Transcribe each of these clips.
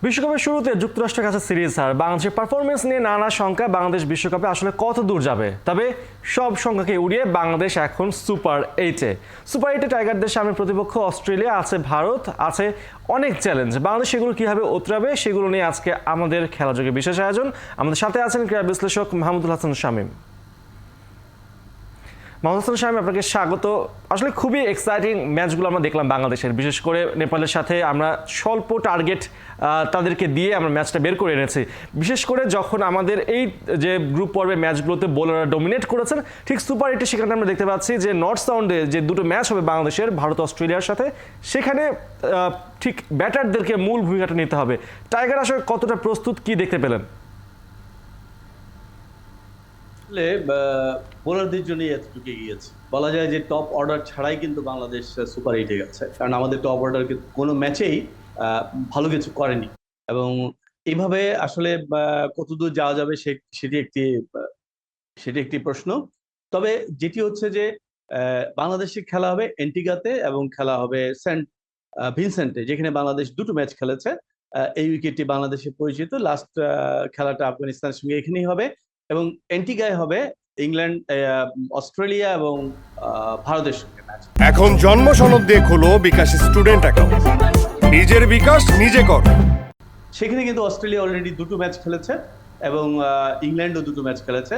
বিশ্বকাপের শুরুতে যুক্তরাষ্ট্রের কাছে সিরিজ হার, বাংলাদেশের পারফরমেন্স নিয়ে নানা শঙ্কা। বাংলাদেশ বিশ্বকাপে আসলে কত দূর যাবে? তবে সব শঙ্কাকে উড়িয়ে বাংলাদেশ এখন সুপার 8-এ টাইগারদের সামনে প্রতিপক্ষ অস্ট্রেলিয়া, আছে ভারত, আছে অনেক চ্যালেঞ্জ। বাংলাদেশ সেগুলো কীভাবে উতরাবে সেগুলো নিয়ে আজকে আমাদের খেলাযোগে বিশেষ আয়োজন। আমাদের সাথে আছেন ক্রীড়া বিশ্লেষক মাহমুদুল হাসান শামীম। মাহমুদুল হাসান শামীম, আপনাকে স্বাগত। আসলে খুবই এক্সাইটিং ম্যাচগুলো আমরা দেখলাম বাংলাদেশের, বিশেষ করে নেপালের সাথে আমরা স্বল্প টার্গেট তাদেরকে দিয়ে আমরা ম্যাচটা বের করে এনেছি। বিশেষ করে যখন আমাদের এই যে গ্রুপ পর্বের ম্যাচগুলোতে বোলাররা ডমিনেট করেছেন, ঠিক সুপার 8-এ সেখানে আমরা দেখতে পাচ্ছি যে নর্থ সাউন্ডে যে দুটো ম্যাচ হবে বাংলাদেশের ভারত অস্ট্রেলিয়ার সাথে, সেখানে ঠিক ব্যাটারদেরকে মূল ভূমিকাটা নিতে হবে। টাইগার আসলে কতটা প্রস্তুত, কি দেখতে পেলেন? বোলারদের জন্য এতটুকু গিয়েছে বলা যায় যে টপ অর্ডার ছাড়াই কিন্তু বাংলাদেশ সুপার 8-এ গেছে, কারণ আমাদের টপ অর্ডার কোনো ম্যাচেই ভালো কিছু করেনি। এবং এইভাবে আসলে কতদূর যাওয়া যাবে সেটি একটি প্রশ্ন। তবে যেটি হচ্ছে যে বাংলাদেশে খেলা হবে এন্টিগাতে এবং খেলা হবে সেন্ট ভিনসেন্টে, যেখানে বাংলাদেশ দুটো ম্যাচ খেলেছে। এই উইকেটটি বাংলাদেশে পরিচিত। লাস্ট খেলাটা আফগানিস্তানের সঙ্গে এখানেই হবে এবং এন্টিগায় হবে ইংল্যান্ড, অস্ট্রেলিয়া এবং ভারতের সঙ্গে ম্যাচ। এখন জন্ম সনদ দিয়ে খোলো বিকাশ স্টুডেন্ট অ্যাকাউন্ট, নিজের বিকাশ নিজে কর। সেখানে কিন্তু অস্ট্রেলিয়া অলরেডি দুটো ম্যাচ খেলেছে এবং ইংল্যান্ডও দুটো ম্যাচ খেলেছে।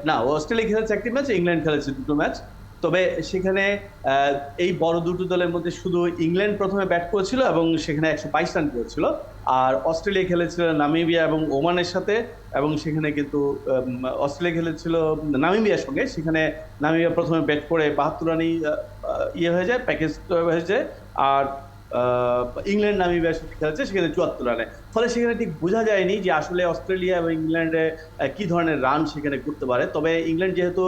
না, অস্ট্রেলিয়া খেলেছে একটি ম্যাচ, ইংল্যান্ড খেলেছে দুটো ম্যাচ। তবে সেখানে এই বড় দুটো দলের মধ্যে শুধু ইংল্যান্ড প্রথমে ব্যাট করেছিল এবং সেখানে 122 রান করেছিল, আর অস্ট্রেলিয়া খেলেছিল নামিবিয়া এবং ওমানের সাথে, এবং সেখানে কিন্তু অস্ট্রেলিয়া খেলেছিল নামিবিয়ার সঙ্গে। সেখানে নামিবিয়া প্রথমে ব্যাট করে 72 রানই হয়ে যায়, প্যাকেজ হয়ে যায়। আর ইংল্যান্ড নামিবিয়ার সাথে খেলেছে, সেখানে 74 রানে। ফলে সেখানে ঠিক বোঝা যায়নি যে আসলে অস্ট্রেলিয়া এবং ইংল্যান্ডে কি ধরনের রান সেখানে করতে পারে। তবে ইংল্যান্ড যেহেতু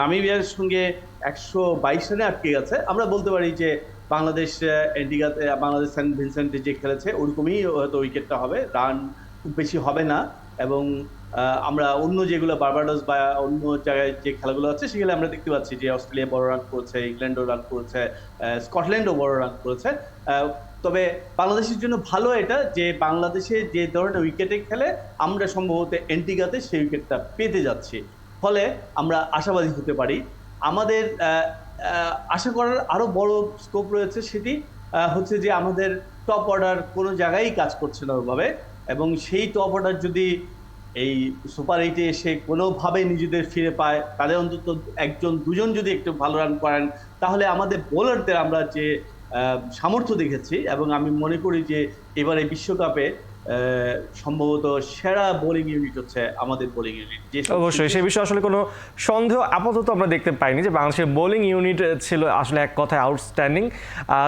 নামিবিয়ার সঙ্গে 122 রানে আটকে গেছে, আমরা বলতে পারি যে বাংলাদেশ এন্টিগাতে, বাংলাদেশ সেন্ট ভিনসেন্টে যে খেলেছে ওরকমই হয়তো উইকেটটা হবে, রান খুব বেশি হবে না। এবং আমরা অন্য যেগুলো বার্বাডোস বা অন্য জায়গায় যে খেলাগুলো আছে সেগুলো আমরা দেখতে পাচ্ছি যে অস্ট্রেলিয়া বড় রান করেছে, ইংল্যান্ডও রান করেছে, স্কটল্যান্ডও বড় রান করেছে। তবে বাংলাদেশের জন্য ভালো এটা যে বাংলাদেশে যে ধরনের উইকেটে খেলে আমরা সম্ভবত এন্টিগাতে সেই উইকেটটা পেতে যাচ্ছি। ফলে আমরা আশাবাদী হতে পারি। আমাদের আশা করার আরো বড় স্কোপ রয়েছে, সেটি হচ্ছে যে আমাদের টপ অর্ডার কোনো জায়গায় কাজ করছে না ওইভাবে, এবং সেই টপ অর্ডার যদি এই সুপার 8-এ এসে কোনোভাবে নিজেদের ফিরে পায়, তাদের অন্তত একজন দুজন যদি একটু ভালো রান করেন, তাহলে আমাদের বোলারদের আমরা যে সামর্থ্য দেখেছি, এবং আমি মনে করি যে এবারে বিশ্বকাপে সম্ভবত সেরা বোলিং ইউনিট হচ্ছে আমাদের বোলিং ইউনিট। অবশ্যই সে বিষয়ে আসলে কোনো সন্দেহ আপাতত আমরা দেখতে পাইনি যে বাংলাদেশের বোলিং ইউনিট ছিল আসলে এক কথায় আউটস্ট্যান্ডিং।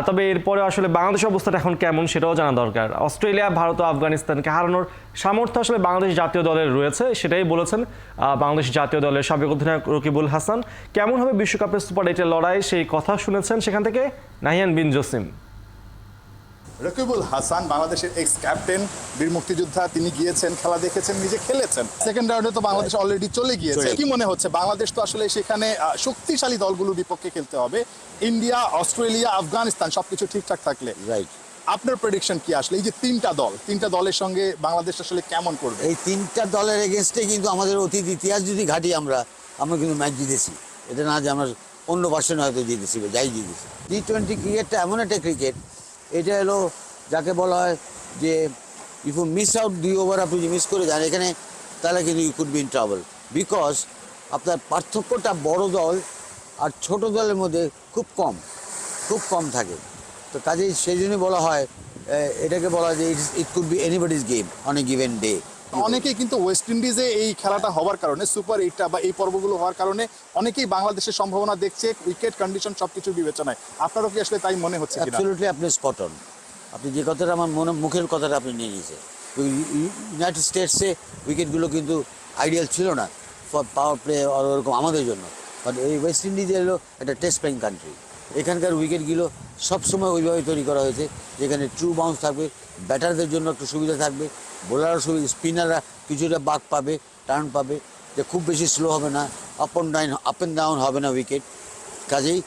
তবে এরপরে আসলে বাংলাদেশের অবস্থাটা এখন কেমন সেটাও জানা দরকার। অস্ট্রেলিয়া, ভারত ও আফগানিস্তানকে হারানোর সামর্থ্য আসলে বাংলাদেশ জাতীয় দলের রয়েছে, সেটাই বলেছেন বাংলাদেশ জাতীয় দলের সাবেক অধিনায়ক রকিবুল হাসান। কেমন হবে বিশ্বকাপের সুপার 8-এর লড়াই, সেই কথা শুনেছেন সেখান থেকে নাহিয়ান বিন জসিম। রকিবুল হাসান বাংলাদেশের এক্স ক্যাপ্টেন, বীর মুক্তিযোদ্ধা। তিনি গিয়েছেন, খেলা দেখেছেন, নিজে খেলেছেন। সেকেন্ড রাউন্ডে তো বাংলাদেশ অলরেডি চলে গিয়েছে। কি মনে হচ্ছে বাংলাদেশ তো আসলে সেখানে শক্তিশালী দলগুলোর বিপক্ষে খেলতে হবে, ইন্ডিয়া, অস্ট্রেলিয়া, আফগানিস্তান সবকিছু ঠিকঠাক থাকলে। রাইট, আপনার প্রেডিকশন কি আসলে এই যে তিনটা দলের সঙ্গে বাংলাদেশ আসলে কেমন করবে? এই তিনটা দলের এগেনস্টে কিন্তু আমাদের অতীত ইতিহাস যদি ঘাটি আমরা কিন্তু ম্যাচ জিতেছি। এটা না যে আমরা অন্য ভার্সনে হয়তো জিতেছি বা যাই জিতেছি। টি-20 ক্রিকেটটা এমন একটা ক্রিকেট, এটা হলো যাকে বলা হয় যে if you miss out 2 over আপনি যদি মিস করে যান এখানে, তাহলে কিন্তু you could be in trouble, because আপনার পার্থক্যটা বড় দল আর ছোট দলের মধ্যে খুব কম থাকে। তো কাজেই সেই জন্যই বলা হয়, এটাকে বলা হয় যে it could be anybody's game on a given day. অনেকেই কিন্তু ওয়েস্ট ইন্ডিজে এই খেলাটা হওয়ার কারণে, সুপার 8টা বা এই পর্বগুলো হওয়ার কারণে অনেকেই বাংলাদেশের সম্ভাবনা দেখছে উইকেট কন্ডিশন সবকিছু বিবেচনায়। আপনারও কি আসলে তাই মনে হচ্ছে? অ্যাবসলিউটলি, আপনি স্পট অন। আপনি যে কথাটা আমার মুখের কথাটা আপনি নিয়ে নিয়েছেন। ইউনাইটেড স্টেটসে উইকেটগুলো কিন্তু আইডিয়াল ছিল না ফর পাওয়ার প্লে ওরকম আমাদের জন্য, বাট এই ওয়েস্ট ইন্ডিজ হলো একটা টেস্ট প্লেইং কান্ট্রি। এখানকার উইকেটগুলো সবসময় ওইভাবে তৈরি করা হয়েছে, যেখানে ট্রু বাউন্স থাকবে, ব্যাটারদের জন্য একটু সুবিধা থাকবে, বোলারও সুবিধা, স্পিনাররা কিছুটা বাক পাবে, টার্ন পাবে, যে খুব বেশি স্লো হবে না, আপ অ্যান্ড ডাউন হবে না উইকেট। কাজেই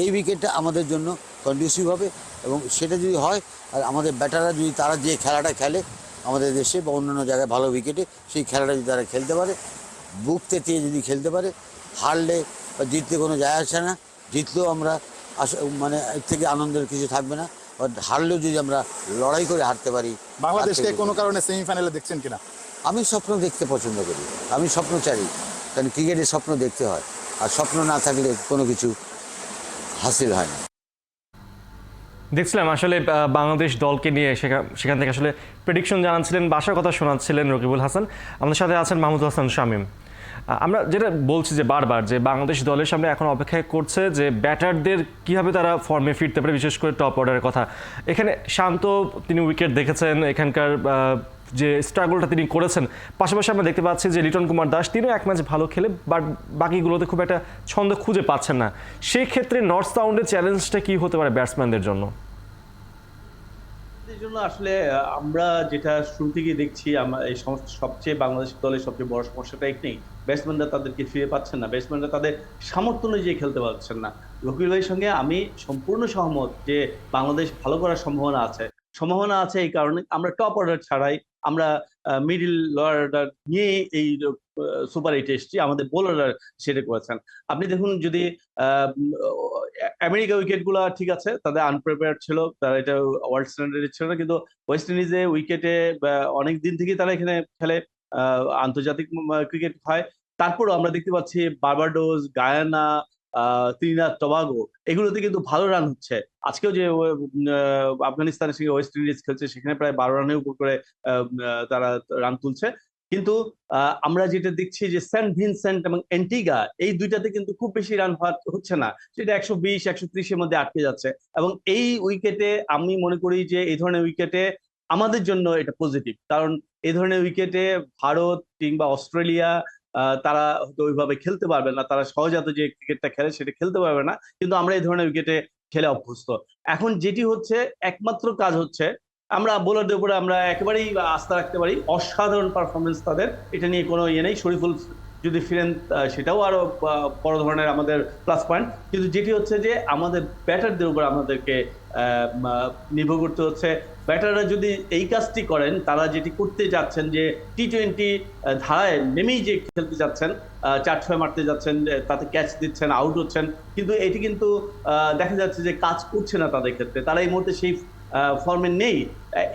এই উইকেটটা আমাদের জন্য কন্ডিউসিভ হবে, এবং সেটা যদি হয় আর আমাদের ব্যাটাররা যদি তারা যে খেলাটা খেলে আমাদের দেশে বা অন্যান্য জায়গায় ভালো উইকেটে, সেই খেলাটা যদি তারা খেলতে পারে, বুক তেতিয়ে যদি খেলতে পারে, হারলে বা জিতলে কোনো যায় আসে না। জিতলেও আমরা মানে এর থেকে আনন্দের কিছু থাকবে না, বা হারলেও যদি আমরা লড়াই করে হারতে পারি। বাংলাদেশকে কোনো কারণে সেমিফাইনালে দেখছেন কিনা? আমি স্বপ্ন দেখতে পছন্দ করি, আমি স্বপ্ন চাই, কারণ ক্রিকেটে স্বপ্ন দেখতে হয়, আর স্বপ্ন না থাকলে কোনো কিছু হাসিল হয় না। দেখছিলাম আসলে বাংলাদেশ দলকে নিয়ে সেখান থেকে আসলে প্রেডিকশন জানাচ্ছিলেন, বাসার কথা শোনাচ্ছিলেন রকিবুল হাসান। আমাদের সাথে আছেন মাহমুদ হাসান শামীম। আমরা যেটা বলছি যে বারবার যে বাংলাদেশ দলের সামনে এখন অপেক্ষা করছে যে ব্যাটারদের কীভাবে তারা ফর্মে ফিরতে পারে, বিশেষ করে টপ অর্ডারের কথা। এখানে শান্ত তিনি উইকেট দেখেছেন, এখানকার যে স্ট্রাগলটা তিনি করেছেন, পাশাপাশি আমরা দেখতে পাচ্ছি যে লিটন কুমার দাস তিনিও এক ম্যাচ ভালো খেলে, বাট বাকিগুলোতে খুব একটা ছন্দ খুঁজে পাচ্ছেন না। সেই ক্ষেত্রে নর্থ সাউন্ডের চ্যালেঞ্জটা কী হতে পারে ব্যাটসম্যানদের জন্য? এই জন্য আসলে আমরা যেটা শুরু থেকে দেখছি, এই সবচেয়ে বাংলাদেশ দলের সবচেয়ে বড় সমস্যাটা একটাই, ব্যাটসম্যানরা তাদেরকে ফিরে পাচ্ছেন না, ব্যাটসম্যানরা তাদের সামর্থ্য অনুযায়ী খেলতে পারছেন না। রকিবুল ভাইয়ের সঙ্গে আমি সম্পূর্ণ সহমত যে বাংলাদেশ ভালো করার সম্ভাবনা আছে। এই কারণে আমরা টপ অর্ডার ছাড়াই আমরা মিডিল লোয়ার অর্ডার নিয়ে এই সুপার 8 এসেছি। আমাদের বোলাররা সেটা করেছেন। আপনি দেখুন, যদি আমেরিকা উইকেট গুলা ঠিক আছে, তাদের আনপ্রিপেয়ার্ড ছিল, তারা এটা ওয়ার্ল্ড স্ট্যান্ডার্ডের ছিল না, কিন্তু ওয়েস্ট ইন্ডিজে উইকেটে অনেক দিন থেকেই তারা এখানে খেলে, আন্তর্জাতিক ক্রিকেট হয়। তারপরও আমরা দেখতে পাচ্ছি বার্বাডোস, গায়ানা, ত্রিনিদাদ টবাগো, এগুলোতে কিন্তু ভালো রান হচ্ছে। আজকেও যে আফগানিস্তানের সঙ্গে ওয়েস্ট ইন্ডিজ খেলছে, সেখানে প্রায় 12 রানের উপর করে তারা রান তুলছে। কিন্তু আমরা যেটা দেখছি যে সেন্ট ভিনসেন্ট এবং অ্যান্টিগা, এই দুইটাতে কিন্তু খুব বেশি রান হচ্ছে না, সেটা 120-130-এর মধ্যে আটকে যাচ্ছে। এবং এই উইকেটে আমি মনে করি যে এই ধরনের উইকেটে আমাদের জন্য এটা পজিটিভ, কারণ এই ধরনের উইকেটে ভারত কিংবা অস্ট্রেলিয়া তারা হয়তো ওইভাবে খেলতে পারবে না, তারা সহজাত যে ক্রিকেটটা খেলে সেটা খেলতে পারবে না, কিন্তু আমরা এই ধরনের উইকেটে খেলে অভ্যস্ত। এখন যেটি হচ্ছে, একমাত্র কাজ হচ্ছে আমরা বোলারদের উপরে আমরা একেবারেই আস্থা রাখতে পারি, অসাধারণ পারফরমেন্স তাদের, এটা নিয়ে কোনো ইয়ে নেই। শরীফুল যদি ফিরেন সেটাও আরো বড় ধরনের আমাদের প্লাস পয়েন্ট, কিন্তু যেটি হচ্ছে যে আমাদের ব্যাটারদের উপর আমাদেরকে নির্ভর করতে হচ্ছে। ব্যাটাররা যদি এই কাজটি করেন, তারা যেটি করতে যাচ্ছেন যে টি-20 ধারায় নেমেই যে খেলতে যাচ্ছেন, 4-6 মারতে যাচ্ছেন, তাতে ক্যাচ দিচ্ছেন, আউট হচ্ছেন, কিন্তু এটি কিন্তু দেখা যাচ্ছে যে কাজ করছে না তাদের ক্ষেত্রে, তারা এই মুহূর্তে সেই ফর্মে নেই।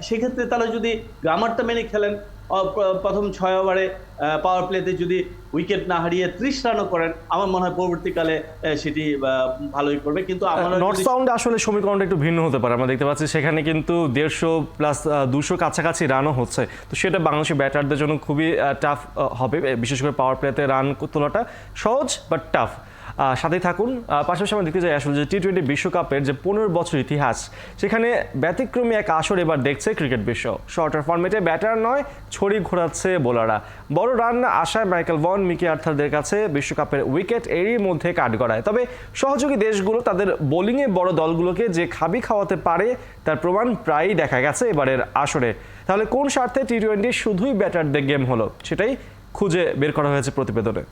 সেক্ষেত্রে তারা যদি গ্রামারটা মেনে খেলেন, প্রথম 6 ওভারে পাওয়ার প্লেতে যদি উইকেট না হারিয়ে 30 রানও করেন, আমার মনে হয় পরবর্তীকালে সেটি ভালোই করবে। কিন্তু নর্থ সাউন্ড আসলে সমীকরণটা একটু ভিন্ন হতে পারে। আমরা দেখতে পাচ্ছি সেখানে কিন্তু 150 প্লাস 200 কাছাকাছি রানও হচ্ছে, তো সেটা বাংলাদেশি ব্যাটারদের জন্য খুবই টাফ হবে, বিশেষ করে পাওয়ার প্লেতে রান তোলাটা সহজ বাট টাফ। সাথেই থাকুন। পাশাপাশি আমরা দেখতে চাই আসলে যে টি-20 বিশ্বকাপের যে 15 বছর ইতিহাস, সেখানে ব্যতিক্রমী এক আসর এবার দেখছে ক্রিকেট বিশ্ব। শর্টার ফরম্যাটে ব্যাটার নয়, ছড়ি ঘোরাচ্ছে বোলাররা। বড় রান আশায় মাইকেল ভন, মিকি আর্থারদের কাছে বিশ্বকাপের উইকেট এরই মধ্যে কাঠগড়ায়। তবে সহযোগী দেশগুলো তাদের বোলিংয়ে বড় দলগুলোকে যে খাবি খাওয়াতে পারে তার প্রমাণ প্রায়ই দেখা গেছে এবারের আসরে। তাহলে কোন স্বার্থে টি-20 শুধুই ব্যাটারদের গেম হলো, সেটাই খুঁজে বের করা হয়েছে প্রতিবেদনে।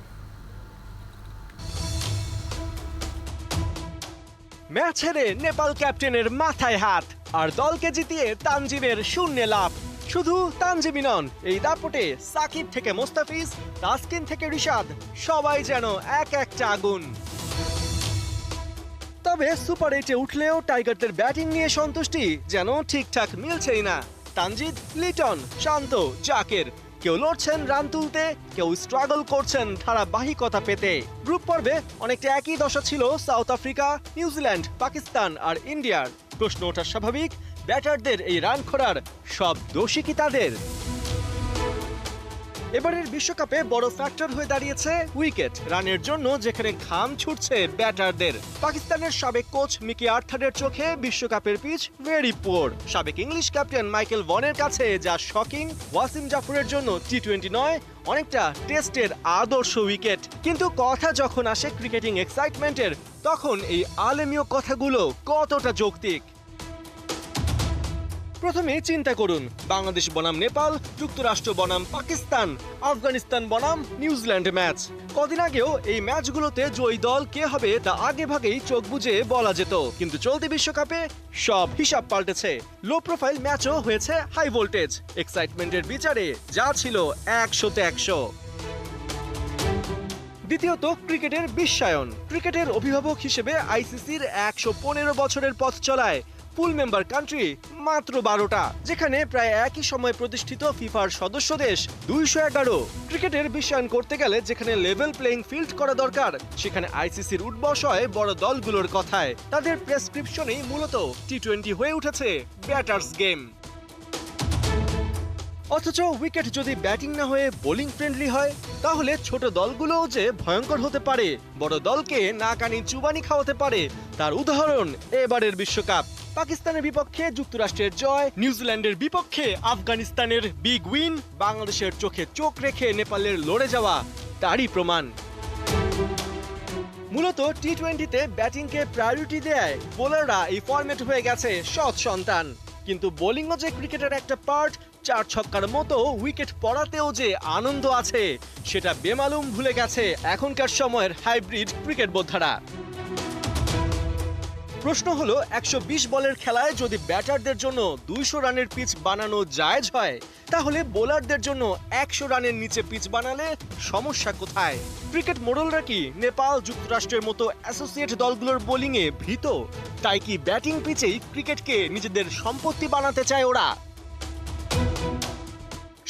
ম্যাচ হেরে নেপাল ক্যাপ্টেনের মাথায় হাত, আর দলকে জিতিয়ে তানজিমের শূন্য লাভ। শুধু তানজিমই নন, এই দাপটে সাকিব থেকে মোস্তাফিজ, তাসকিন থেকে রিশাদ, সবাই যেন এক একটা আগুন। তবে সুপার 8-এ উঠলেও টাইগারদের ব্যাটিং নিয়ে সন্তুষ্টি যেন ঠিকঠাক মিলছেই না। তানজিদ, লিটন, শান্ত, জাকের কেউ লড়ছেন রান তুলতে, কেউ স্ট্রাগল করছেন ধারাবাহিকতা পেতে। গ্রুপ পর্বে অনেকটা একই দশা ছিল সাউথ আফ্রিকা, নিউজিল্যান্ড, পাকিস্তান আর ইন্ডিয়ার। প্রশ্ন ওঠা স্বাভাবিক, ব্যাটারদের এই রান খরার সব দোষী কি তাদের? এবারের বিশ্বকাপে বড় ফ্যাক্টর হয়ে দাঁড়িয়েছে উইকেট রানের জন্য, যেখানে ঘাম ছুটছে ব্যাটারদের। পাকিস্তানের সাবেক কোচ মিকি আর্থারের চোখে বিশ্বকাপের পিচ ভেরি পুয়ার। সাবেক ইংলিশ ক্যাপ্টেন মাইকেল ভনের কাছে যা শকিং, ওয়াসিম জাফরের জন্য টি-20 নয়, অনেকটা টেস্টের আদর্শ উইকেট। কিন্তু কথা যখন আসে ক্রিকেটিং এক্সাইটমেন্টের, তখন এই আলেমীয় কথাগুলো কতটা যৌক্তিক? প্রথমে চিন্তা করুন, বাংলাদেশ বনাম নেপাল, যুক্তরাষ্ট্র বনাম পাকিস্তান, আফগানিস্তান বনাম নিউজিল্যান্ড ম্যাচ। কদিন আগেও এই ম্যাচগুলোতে জয়ী দল কে হবে তা আগে ভাগেই চোখ বুজে বলা যেত, কিন্তু চলতি বিশ্বকাপে সব হিসাব পাল্টেছে। লো প্রোফাইল ম্যাচও হয়েছে হাই ভোল্টেজ। এক্সাইটমেন্টের বিচারে যা ছিল 100-তে 100। দ্বিতীয়ত, ক্রিকেটের বিশ্বায়ন। ক্রিকেটের অভিভাবক হিসেবে আইসিসির 115 বছরের পথ চলায় ফুল মেম্বার কান্ট্রি মাত্র 12টা, যেখানে প্রায় একই সময় প্রতিষ্ঠিত ফিফার সদস্য দেশ 211। ক্রিকেটের বিশ্বায়ন করতে গেলে যেখানে লেভেল প্লেইং ফিল্ড করা দরকার, সেখানে আইসিসির উঠবস হয় বড় দলগুলোর কথায়। তাদের প্রেসক্রিপশনেই মূলত টি20 হয়ে উঠেছে ব্যাটার্স গেম। অথচ উইকেট যদি ব্যাটিং না হয়ে বোলিং ফ্রেন্ডলি হয়, তাহলে ছোট দলগুলোও যে ভয়ঙ্কর হতে পারে, বড় দলকে নাকানি চুবানি খাওয়াতে পারে, তার উদাহরণ এবারের বিশ্বকাপ। পাকিস্তানের বিপক্ষে যুক্তরাষ্ট্রের জয়, নিউজিল্যান্ডের বিপক্ষে আফগানিস্তানের বিগ উইন, বাংলাদেশের চোখে চোখ রেখে নেপালের লড়ে যাওয়া তারই প্রমাণ। মূলত টি20তে ব্যাটিংকে প্রায়োরিটি দেয় বোলাররা এই ফরম্যাট হয়ে গেছে সৎ সন্তান। কিন্তু বোলিংও যে ক্রিকেটের একটা পার্ট, 4 ছক্কার মতো উইকেট পড়াতেও যে আনন্দ আছে, সেটা বেমালুম ভুলে গেছে এখনকার সময়ের হাইব্রিড ক্রিকেট বোদ্ধারা। প্রশ্ন হলো, 120 বলের খেলায় যদি ব্যাটারদের জন্য 200 রানের পিচ বানানো জায়েজ হয়, তাহলে বোলারদের জন্য 100 রানের নিচে পিচ বানালে সমস্যা কোথায়? ক্রিকেট মোড়লরা কি নেপাল, যুক্তরাষ্ট্রের মতো অ্যাসোসিয়েট দলগুলোর বোলিংয়ে ভীত? তাই কি ব্যাটিং পিচেই ক্রিকেটকে নিজেদের সম্পত্তি বানাতে চায় ওরা?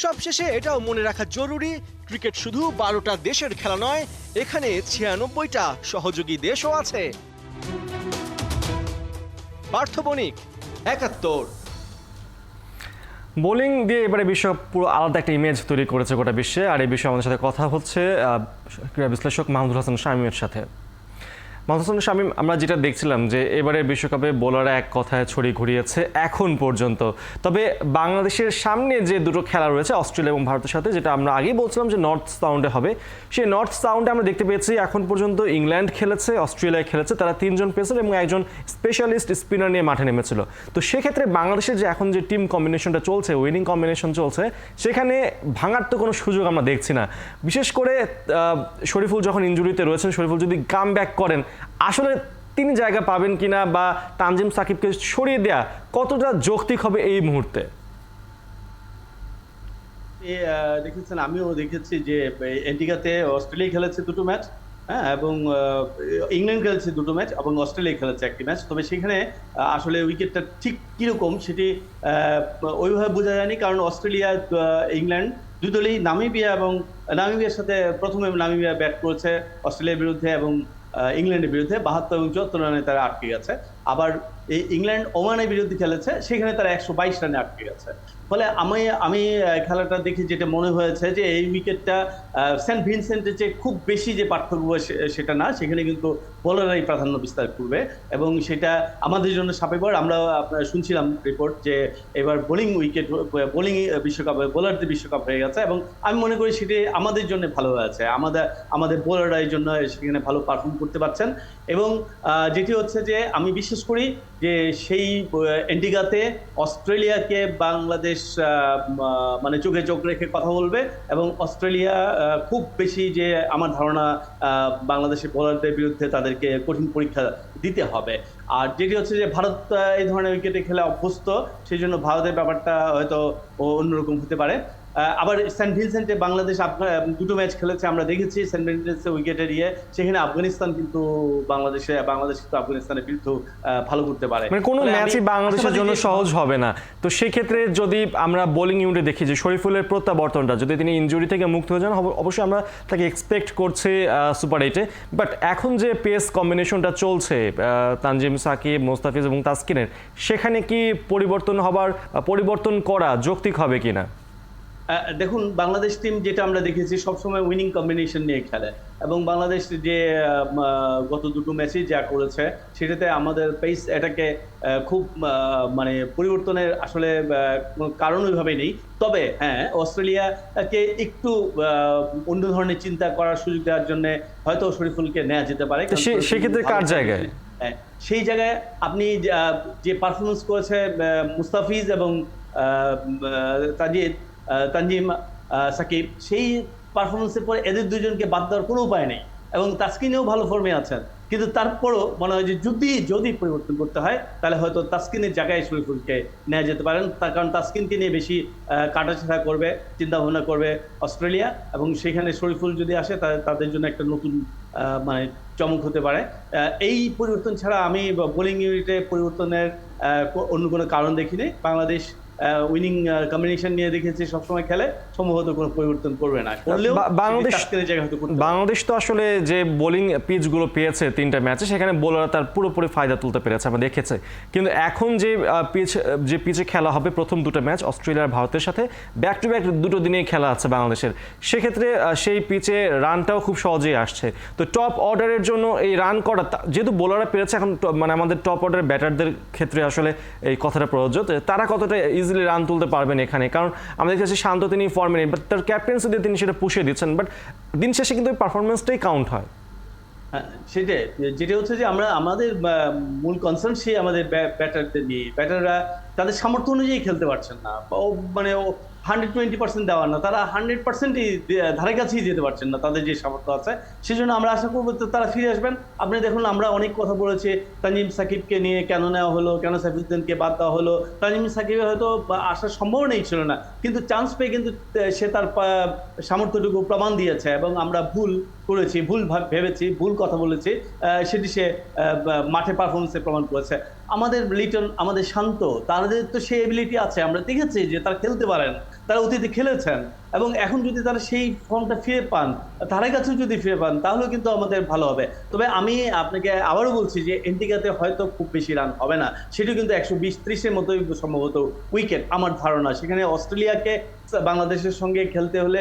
সবশেষে এটাও মনে রাখা জরুরি, ক্রিকেট শুধু 12টা দেশের খেলা নয়, এখানে 96টা সহযোগী দেশও আছে। পার্থ বণিক, 71। বোলিং দিয়ে এবারে বিশ্বকাপ পুরো আলাদা একটা ইমেজ তৈরি করেছে গোটা বিশ্বে। আর এই বিষয়ে আমাদের সাথে কথা হচ্ছে ক্রীড়া বিশ্লেষক মাহমুদুল হাসান শামীমের সাথে। মাহমুদুল হাসান শামীম, আমরা যেটা দেখছিলাম যে এবারে বিশ্বকাপে বোলাররা এক কথায় ছড়িয়ে ঘুরিয়েছে এখন পর্যন্ত। তবে বাংলাদেশের সামনে যে দুটো খেলা রয়েছে অস্ট্রেলিয়া এবং ভারতের সাথে, যেটা আমরা আগেই বলছিলাম যে নর্থ সাউন্ডে হবে, সেই নর্থ সাউন্ডে আমরা দেখতে পেয়েছি এখন পর্যন্ত ইংল্যান্ড খেলেছে, অস্ট্রেলিয়া খেলেছে, তারা 3 জন পেসার এবং একজন স্পেশালিস্ট স্পিনার নিয়ে মাঠে নেমেছিল। তো সেক্ষেত্রে বাংলাদেশের যে এখন যে টিম কম্বিনেশনটা চলছে, উইনিং কম্বিনেশন চলছে, সেখানে ভাঙার তো কোনো সুযোগ আমরা দেখছি না। বিশেষ করে শরীফুল যখন ইনজুরিতে রয়েছেন, শরীফুল যদি কাম ব্যাক করেন, আসলে তিনি জায়গা পাবেন কিনা বা তানজিম সাকিবকে সরিয়ে দেয়া কতটা যৌক্তিক হবে এই মুহূর্তে? দেখেছেন, আমিও দেখেছি যে অ্যান্টিগাতে অস্ট্রেলিয়া খেলেছে 2টো ম্যাচ, হ্যাঁ, এবং ইংল্যান্ড খেলেছে 2টো ম্যাচ এবং অস্ট্রেলিয়া খেলেছে 1টি ম্যাচ। তবে সেখানে আসলে উইকেটটা ঠিক কিরকম সেটি ওইভাবে বোঝা যায়নি, কারণ অস্ট্রেলিয়া ইংল্যান্ড দুই দলই নামিবিয়ার সাথে প্রথমে নামিবিয়া ব্যাট করেছে অস্ট্রেলিয়ার বিরুদ্ধে এবং ইংল্যান্ডের বিরুদ্ধে 72 এবং 74 রানে তারা আটকে গেছে। আবার এই ইংল্যান্ড ওমানের বিরুদ্ধে খেলেছে, সেখানে তারা 122 রানে আটকে গেছে। ফলে আমি খেলাটা দেখে যেটা মনে হয়েছে যে এই উইকেটটা সেন্ট ভিনসেন্টের যে খুব বেশি যে পার্থক্য সেটা না, সেখানে কিন্তু বোলাররাই প্রাধান্য বিস্তার করবে এবং সেটা আমাদের জন্য সাপেক্ষে। আমরা শুনছিলাম রিপোর্ট যে এবার বোলিং বিশ্বকাপে বোলারদের বিশ্বকাপ হয়ে গেছে এবং আমি মনে করি সেটি আমাদের জন্য ভালো হয়েছে। আমাদের বোলাররা এই জন্য সেখানে ভালো পারফর্ম করতে পারছেন এবং যেটি হচ্ছে যে আমি বিশ্বাস করি যে সেই অ্যান্টিগাতে অস্ট্রেলিয়াকে বাংলাদেশ মানে চোখে চোখ রেখে কথা বলবে এবং অস্ট্রেলিয়া খুব বেশি যে আমার ধারণা বাংলাদেশের বোলারদের বিরুদ্ধে তাদেরকে কঠিন পরীক্ষা দিতে হবে। আর যেটি হচ্ছে যে ভারত এই ধরনের উইকেটে খেলে অভ্যস্ত, সেই জন্য ভারতের ব্যাপারটা হয়তো অন্যরকম হতে পারে। আবার সেন্ট ভিনসেন্টে বাংলাদেশ 2টো ম্যাচ খেলেছে, আমরা দেখেছি সেন্ট ভিনসেন্টে উইকেটের সেখানে আফগানিস্তান কিন্তু বাংলাদেশ কিন্তু আফগানিস্তানের বিরুদ্ধে ভালো করতে পারে। মানে কোনো ম্যাচই বাংলাদেশের জন্য সহজ হবে না। তো সেই ক্ষেত্রে যদি আমরা বোলিং ইউনিটে দেখি যে শরীফুলের প্রত্যাবর্তনটা, যদি তিনি ইনজুরি থেকে মুক্ত হয়ে যান, অবশ্যই আমরা তাকে এক্সপেক্ট করছি সুপার 8-এ। বাট এখন যে পেস কম্বিনেশনটা চলছে তানজিম সাকিব, মোস্তাফিজ এবং তাসকিনের, সেখানে কি পরিবর্তন করা যৌক্তিক হবে কিনা? দেখুন, বাংলাদেশ টিম যেটা আমরা দেখেছি সবসময় উইনিং কম্বিনেশন নিয়ে খেলে এবং বাংলাদেশ যে গত 2টো ম্যাচে যা করেছে সেটাতে আমাদের পেস এটাকে খুব মানে পরিবর্তনের আসলে কোনো কারণ ওইভাবে নেই। তবে হ্যাঁ, অস্ট্রেলিয়াকে একটু অন্য ধরনের চিন্তা করার সুযোগ দেওয়ার জন্য হয়তো শরীফুলকে নেওয়া যেতে পারে। সেক্ষেত্রে কার জায়গায়? সেই জায়গায় আপনি যে পারফরমেন্স করেছে মুস্তাফিজ এবং তানজিম সাকিব, সেই পারফরমেন্সের পরে এদের দুজনকে বাদ দেওয়ার কোনো উপায় নেই, এবং তাসকিনেও ভালো ফর্মে আছেন, কিন্তু তারপরও মনে হয় যে যদি পরিবর্তন করতে হয় তাহলে হয়তো তাসকিনের জায়গায় শরীফুলকে নেওয়া যেতে পারেন, তার কারণ তাসকিনকে নিয়ে বেশি কাটাছেঁড়া করবে, চিন্তা ভাবনা করবে অস্ট্রেলিয়া, এবং সেখানে শরীফুল যদি আসে তাদের জন্য একটা নতুন মানে চমক হতে পারে। এই পরিবর্তন ছাড়া আমি বোলিং ইউনিটে পরিবর্তনের অন্য কোনো কারণ দেখিনি। বাংলাদেশ উইনিং কম্বিনেশন নিয়ে দেখেছি সবসময় খেলে, সম্ভবত কোনো পরিবর্তন করবে না, করলেও বাংলাদেশ তো আসলে যে বোলিং পিচগুলো পেয়েছে 3টা ম্যাচে, সেখানে বোলাররা তার পুরোপুরি ফায়দা তুলতে পেরেছে, আমরা দেখেছে। কিন্তু এখন যে পিচে খেলা হবে প্রথম 2টা ম্যাচ অস্ট্রেলিয়া আর ভারতের সাথে, ব্যাক টু ব্যাক 2 দিনেই খেলা আছে বাংলাদেশের, সেক্ষেত্রে সেই পিচে রানটাও খুব সহজেই আসছে। তো টপ অর্ডারের জন্য এই রান করা, যেহেতু বোলাররা পেরেছে, এখন মানে আমাদের টপ অর্ডারের ব্যাটারদের ক্ষেত্রে আসলে এই কথাটা প্রযোজ্য, তারা কতটা ইজিলি রান তুলতে পারবেন এখানে, কারণ আমরা দেখেছি শান্ত তিনি ফর্মে নেই, বাট তার ক্যাপ্টেন্সি দিয়ে তিনি সেটা পুষিয়ে দিচ্ছেন, বাট দিন শেষে কিন্তু পারফরমেন্সটাই কাউন্ট হয়। সেটাই, যেটা হচ্ছে যে আমাদের মূল কনসার্ন সেই আমাদের ব্যাটারদের নিয়ে, ব্যাটাররা তাদের সামর্থ্য অনুযায়ী খেলতে পারছেন না, মানে 120% দেওয়া না, তারা 100%ই ধারে কাছেই যেতে পারছেন না তাদের যে সামর্থ্য আছে। সেই জন্য আমরা আশা করবো তারা ফিরে আসবেন। আপনি দেখুন, আমরা অনেক কথা বলেছি তানজিম সাকিবকে নিয়ে, কেন নেওয়া হলো, কেন সাইফুদ্দিনকে বাদ দেওয়া হলো। তানজিম সাকিবের হয়তো আসার সম্ভাবনাই ছিল না, কিন্তু চান্স পেয়ে কিন্তু সে তার সামর্থ্যটুকু প্রমাণ দিয়েছে, এবং আমরা ভুল করেছি, ভুল ভেবেছি, ভুল কথা বলেছি, সেটি সে মাঠে পারফরমেন্সে প্রমাণ করেছে। আমাদের লিটন, আমাদের শান্ত, তাদের তো সেই এবিলিটি আছে, আমরা দেখেছি যে তারা খেলতে পারেন, তারা অতীতে খেলেছেন, এবং এখন যদি তারা সেই ফর্মটা ফিরে পান, ধারে কাছেও যদি ফিরে পান, তাহলে কিন্তু আমাদের ভালো হবে। তবে আমি আপনাকে আবারও বলছি যে এন্টিগাতে হয়তো খুব বেশি রান হবে না, সেটি কিন্তু 120-30-এর মতোই সম্ভবত উইকেট আমার ধারণা। সেখানে অস্ট্রেলিয়াকে বাংলাদেশের সঙ্গে খেলতে হলে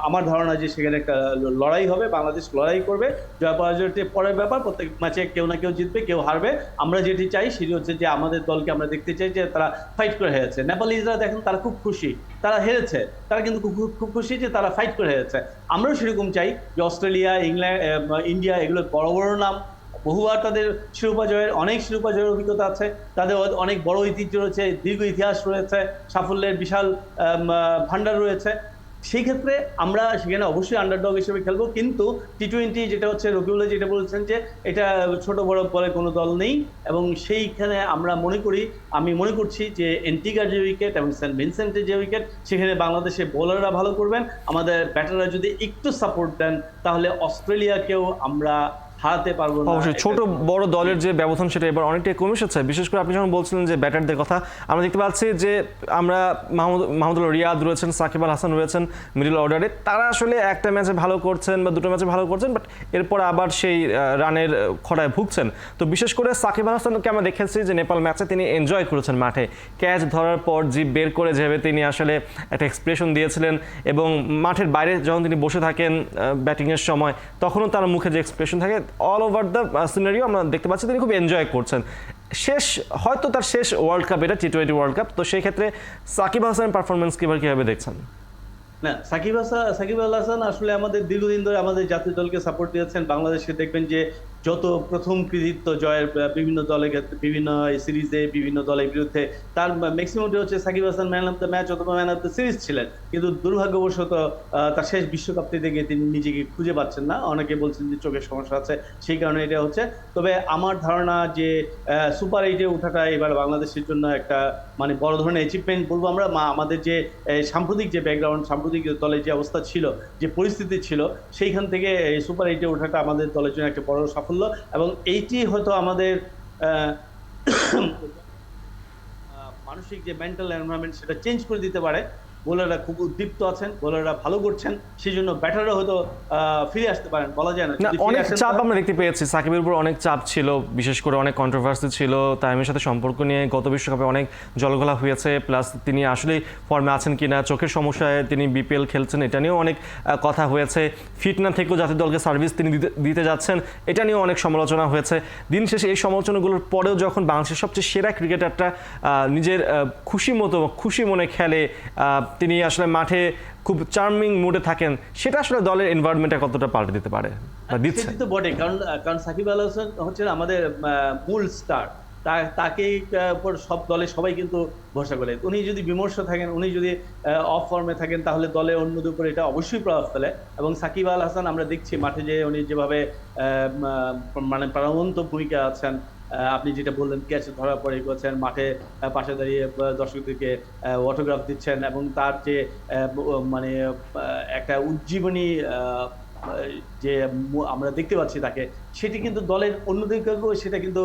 আমার ধারণা যে সেখানে একটা লড়াই হবে, বাংলাদেশ লড়াই করবে, জয় পরাজয়টি পরের ব্যাপার, প্রত্যেক ম্যাচে কেউ না কেউ জিতবে, কেউ হারবে। আমরা যেটি চাই সেটি হচ্ছে যে আমাদের দলকে আমরা দেখতে চাই যে তারা ফাইট করে হেরেছে। নেপালিজরা দেখেন, তারা খুব খুশি, তারা হেরেছে, তারা কিন্তু খুব খুশি যে তারা ফাইট করে হেরেছে। আমরাও সেরকম চাই যে অস্ট্রেলিয়া, ইংল্যান্ড, ইন্ডিয়া, এগুলো বড় বড় নাম, বহুবার তাদের শিরোপা জয়ের, অনেক শিরোপা জয়ের অভিজ্ঞতা আছে, তাদের অনেক বড় ঐতিহ্য রয়েছে, দীর্ঘ ইতিহাস রয়েছে, সাফল্যের বিশাল ভান্ডার রয়েছে। সেই ক্ষেত্রে আমরা সেখানে অবশ্যই আন্ডারডগ হিসেবে খেলবো, কিন্তু টি-20 যেটা হচ্ছে, রবিউল্লাহ যেটা বলছেন যে এটা ছোট বড় বলে কোনো দল নেই, এবং সেইখানে আমি মনে করছি যে এন্টিগার যে উইকেট এবং সেন্ট ভিনসেন্টের যে উইকেট, সেখানে বাংলাদেশের বোলাররা ভালো করবেন, আমাদের ব্যাটাররা যদি একটু সাপোর্ট দেন, তাহলে অস্ট্রেলিয়াকেও আমরা হারাতে পারবো না। অবশ্যই ছোট বড় দলের যে ব্যবধান সেটা এবার অনেকটাই কমে এসেছে। বিশেষ করে আপনি যখন বলছিলেন যে ব্যাটারদের কথা, আমরা দেখতে পাচ্ছি যে আমরা মাহমুদুল্লাহ রিয়াদ রয়েছেন, সাকিব আল হাসান রয়েছেন মিডল অর্ডারে, তারা আসলে একটা ম্যাচে ভালো করছেন বা 2টো ম্যাচে ভালো করছেন, বাট এরপর আবার সেই রানের খরায় ভুগছেন। তো বিশেষ করে সাকিব আল হাসানকে আমরা দেখেছি যে নেপাল ম্যাচে তিনি এনজয় করেছেন মাঠে, ক্যাচ ধরার পর জিভ বের করে যেভাবে তিনি আসলে একটা এক্সপ্রেশন দিয়েছিলেন, এবং মাঠের বাইরে যখন তিনি বসে থাকেন ব্যাটিংয়ের সময়, তখনও তার মুখে যে এক্সপ্রেশন থাকে, অল ওভার দ্য সিনারিও আমরা দেখতে পাচ্ছি তিনি খুব এনজয় করছেন। হয়তো তার শেষ ওয়ার্ল্ড কাপ, এটা টি-20 ওয়ার্ল্ড কাপ। তো সেই ক্ষেত্রে সাকিব আল হাসানের পারফরমেন্স কিভাবে দেখছেন? না, সাকিব আল হাসান আসলে আমাদের দীর্ঘদিন ধরে আমাদের জাতীয় দলকে সাপোর্ট দিয়েছেন। বাংলাদেশে দেখবেন যে যত প্রথম কৃতিত্ব জয়ের বিভিন্ন দলের ক্ষেত্রে, বিভিন্ন সিরিজে, বিভিন্ন দলের বিরুদ্ধে, তার ম্যাক্সিমামটি হচ্ছে Shakib Hasan man of the match অথবা ম্যান অফ দ্য সিরিজ ছিলেন, কিন্তু দুর্ভাগ্যবশত তার শেষ বিশ্বকাপটি থেকে তিনি নিজেকে খুঁজে পাচ্ছেন না। অনেকে বলছেন যে চোখের সমস্যা আছে, সেই কারণে এটা হচ্ছে। তবে আমার ধারণা যে সুপার 8-এ ওঠাটা এবার বাংলাদেশের জন্য একটা মানে বড় ধরনের অ্যাচিভমেন্ট বলবো আমরা। আমাদের যে সাম্প্রতিক যে ব্যাকগ্রাউন্ড, সাম্প্রতিক দলের যে অবস্থা ছিল, যে পরিস্থিতি ছিল, সেইখান থেকে সুপার 8-এ ওঠাটা আমাদের দলের জন্য একটা বড় সাফল্য, এবং এইটি হয়তো আমাদের মানসিক যে মেন্টাল এনভায়রনমেন্ট সেটা চেঞ্জ করে দিতে পারে। বোলাররা খুব উদ্দীপ্ত আছেন, বোলাররা ভালো করছেন, সেই জন্য ব্যাটাররা হয়তো ফিরে আসতে পারেন, বলা যায় না। অনেক চাপ আমরা দেখতে পেয়েছি, সাকিবের উপর অনেক চাপ ছিল, বিশেষ করে অনেক কন্ট্রোভার্সি ছিল তামিমের সাথে সম্পর্ক নিয়ে, গত বিশ্বকাপে অনেক জলঘোলা হয়েছে, প্লাস তিনি আসলেই ফর্মে আছেন কিনা, চোখের সমস্যায় তিনি বিপিএল খেলছেন, এটা নিয়েও অনেক কথা হয়েছে। ফিট না থেকেও জাতীয় দলকে সার্ভিস তিনি দিতে যাচ্ছেন, এটা নিয়েও অনেক সমালোচনা হয়েছে। দিন শেষে এই সমালোচনাগুলোর পরেও যখন বাংলাদেশের সবচেয়ে সেরা ক্রিকেটারটা নিজের খুশি মনে খেলে, তিনি আসলে মাঠে খুব চার্মিং মুডে থাকেন, সেটা আসলে দলের এনভায়রনমেন্টে কতটা পাল্টে দিতে পারে বা দিচ্ছে? সেটি তো বটে, কারণ সাকিব আল হাসান হচ্ছেন আমাদের মূল স্টার। তাকেই উপর সব দলে সবাই কিন্তু ভরসা করে। উনি যদি বিমর্ষ থাকেন, উনি যদি অফ ফর্মে থাকেন, তাহলে দলে অন্যদের উপরে এটা অবশ্যই প্রভাব ফেলে। এবং সাকিব আল হাসান আমরা দেখছি মাঠে যে উনি যেভাবে মানে প্রাণবন্ত ভূমিকা আছেন, আপনি যেটা বললেন ক্যাচ ধরার পরে করছেন, মাঠে পাশে দাঁড়িয়ে দর্শকদেরকে অটোগ্রাফ দিচ্ছেন, এবং তার যে মানে একটা উজ্জীবনী যে আমরা দেখতে পাচ্ছি তাকে, সেটি কিন্তু দলের অন্যদেরকেও সেটা কিন্তু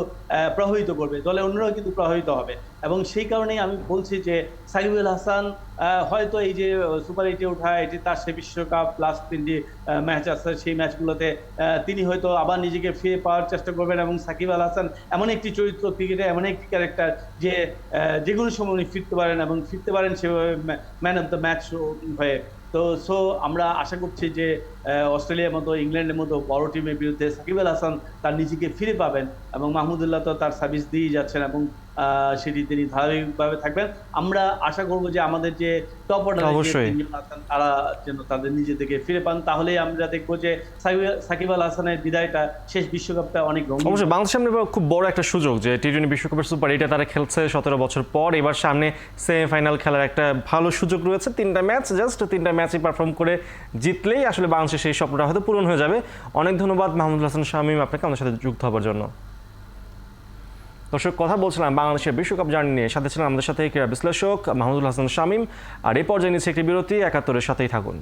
প্রভাবিত করবে, দলের অন্যরাও কিন্তু প্রভাবিত হবে। এবং সেই কারণেই আমি বলছি যে সাকিব আল হাসান হয়তো এই যে সুপার 8-এ ওঠা, এটি তার সে বিশ্বকাপ লাস্ট 3টি ম্যাচ আছে, সেই ম্যাচগুলোতে তিনি হয়তো আবার নিজেকে ফিরে পাওয়ার চেষ্টা করবেন। এবং সাকিব আল হাসান এমন একটি চরিত্র ক্রিকেটে, এমন একটি ক্যারেক্টার যে যে কোনো সময় উনি ফিরতে পারেন, এবং ফিরতে পারেন সেভাবে ম্যান অফ দ্য ম্যাচ হয়ে। তো আমরা আশা করছি যে অস্ট্রেলিয়ার মতো, ইংল্যান্ডের মতো বড় টিমের বিরুদ্ধে সাকিব আল হাসান তার নিজেকে ফিরে পাবেন, এবং মাহমুদুল্লাহ তো তার সার্ভিস দিয়েই যাচ্ছেন, এবং সেটি তিনি ধারাবাহিকভাবে থাকবেন। আমরা আশা করব যে আমাদের যে টপ অর্ডারে আছেন তারা যেন তাদের নিজেদেরকে ফিরে পান, তাহলেই আমরা দেখবো যে সাকিব আল হাসানের বিদায়টা, শেষ বিশ্বকাপটা অনেক রঙিন। অবশ্যই বাংলাদেশ সামনে খুব বড় একটা সুযোগ যে টি-20 বিশ্বকাপের সুপার 8-এ তারা খেলছে 17 বছর পর। এবার সামনে সেমিফাইনাল খেলার একটা ভালো সুযোগ রয়েছে। 3টা ম্যাচ, জাস্ট 3টা ম্যাচই পারফর্ম করে জিতলেই আসলে বাংলাদেশের সেই স্বপ্নটা হয়তো পূরণ হয়ে যাবে। অনেক ধন্যবাদ মাহমুদুল হাসান শামীম আপনাকে আমাদের সাথে যুক্ত হওয়ার জন্য। দর্শক, কথা বলছিলাম বাংলাদেশের বিশ্বকাপ জার্নি নিয়ে, সাথে ছিলেন আমাদের সাথে ক্রীড়া বিশ্লেষক মাহমুদুল হাসান শামীম। আর এই পর্যায়ে নিচ্ছে একটি বিরতি, 71-এর সাথেই থাকুন।